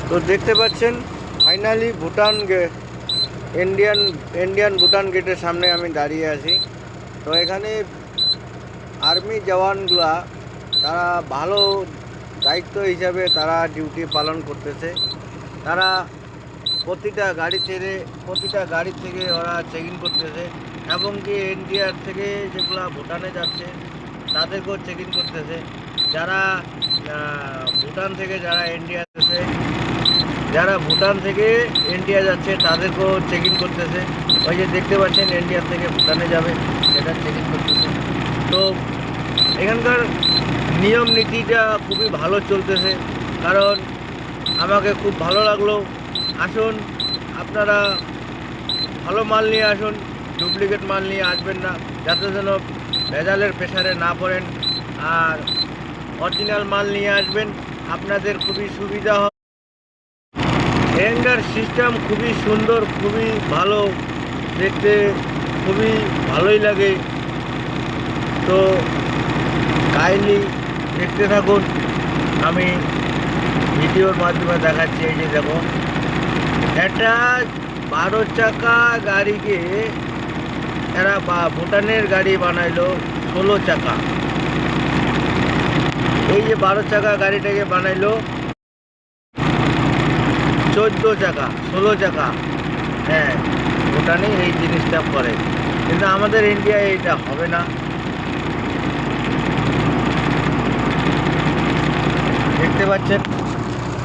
তো দেখতে পাচ্ছেন ফাইনালি ভুটান ইন্ডিয়ান ভুটান গেটের সামনে আমি দাঁড়িয়ে আছি। তো এখানে আর্মি জওয়ানগুলা তারা ভালো দায়িত্ব হিসাবে তারা ডিউটি পালন করতেছে। তারা প্রতিটা গাড়ি থেকে ওরা চেক ইন করতেছে, এবং কি ইন্ডিয়ার থেকে যেগুলা ভুটানে যাচ্ছে তাদেরকেও চেক ইন করতেছে। যারা ভুটান থেকে ইন্ডিয়া যাচ্ছে তাদেরকেও চেক ইন করতেছে। ওই যে দেখতে পাচ্ছেন ইন্ডিয়া থেকে ভুটানে যাবে সেটা চেক ইন করতেছে। তো এখানকার নিয়ম নীতিটা খুবই ভালো চলতেছে, কারণ আমাকে খুব ভালো লাগলো। আসুন আপনারা ভালো মাল নিয়ে আসুন, ডুপ্লিকেট মাল নিয়ে আসবেন না, যাতে যেন ভেজালের প্রেসারে না পড়েন। আর অরিজিনাল মাল নিয়ে আসবেন, আপনাদের খুবই সুবিধা হবে। এখানকার সিস্টেম খুবই সুন্দর, খুবই ভালো, দেখতে খুবই ভালোই লাগে। তো কাইন্ডলি দেখতে থাকুন, আমি ভিডিওর মাধ্যমে দেখাচ্ছি। এই যে দেখো, একটা 12 চাকা গাড়িকে এরা ভুটানের গাড়ি বানাইলো 16 চাকা। এই যে 12 চাকা গাড়িটাকে বানাইলো 14 চাকা, 16 চাকা। হ্যাঁ, ভুটানে এই জিনিসটা করে, কিন্তু আমাদের ইন্ডিয়ায় এইটা হবে না। দেখতে পাচ্ছেন,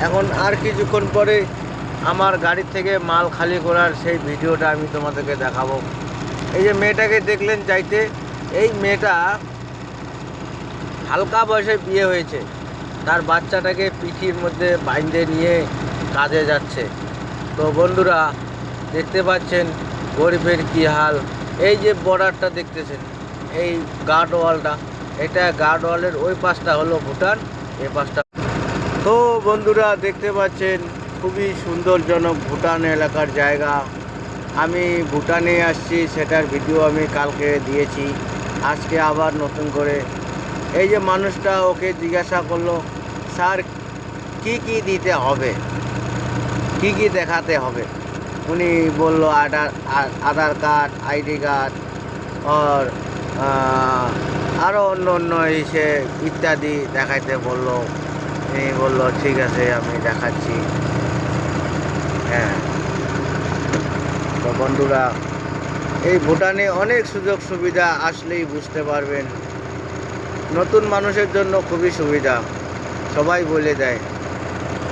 এখন আর কিছুক্ষণ পরে আমার গাড়ি থেকে মাল খালি করার সেই ভিডিওটা আমি তোমাদেরকে দেখাবো। এই যে মেয়েটাকে দেখলেন চাইতে, এই মেয়েটা হালকা বয়সে বিয়ে হয়েছে, তার বাচ্চাটাকে পিঠির মধ্যে বাইন্ধে নিয়ে কাজে যাচ্ছে। তো বন্ধুরা দেখতে পাচ্ছেন গরিবের কী হাল। এই যে বর্ডারটা দেখতেছেন, এই গার্ড ওয়ালটা, এটা গার্ড ওয়ালের ওই পাশটা হলো ভুটান, এই পাশটা। তো বন্ধুরা দেখতে পাচ্ছেন খুবই সুন্দরজনক ভুটান এলাকার জায়গা। আমি ভুটানে আসছি, সেটার ভিডিও আমি কালকে দিয়েছি। আজকে আবার নতুন করে এই যে মানুষটা, ওকে জিজ্ঞাসা করলো, স্যার কি কি দিতে হবে, কি কি দেখাতে হবে? উনি বলল আধার কার্ড, আইডি কার্ড, আর আরও অন্য অন্য ইত্যাদি দেখাইতে বললো। উনি বললো ঠিক আছে, আমি দেখাচ্ছি। হ্যাঁ, তো বন্ধুরা এই ভুটানে অনেক সুযোগ সুবিধা, আসলেই বুঝতে পারবেন। নতুন মানুষের জন্য খুবই সুবিধা, সবাই বলে দেয়।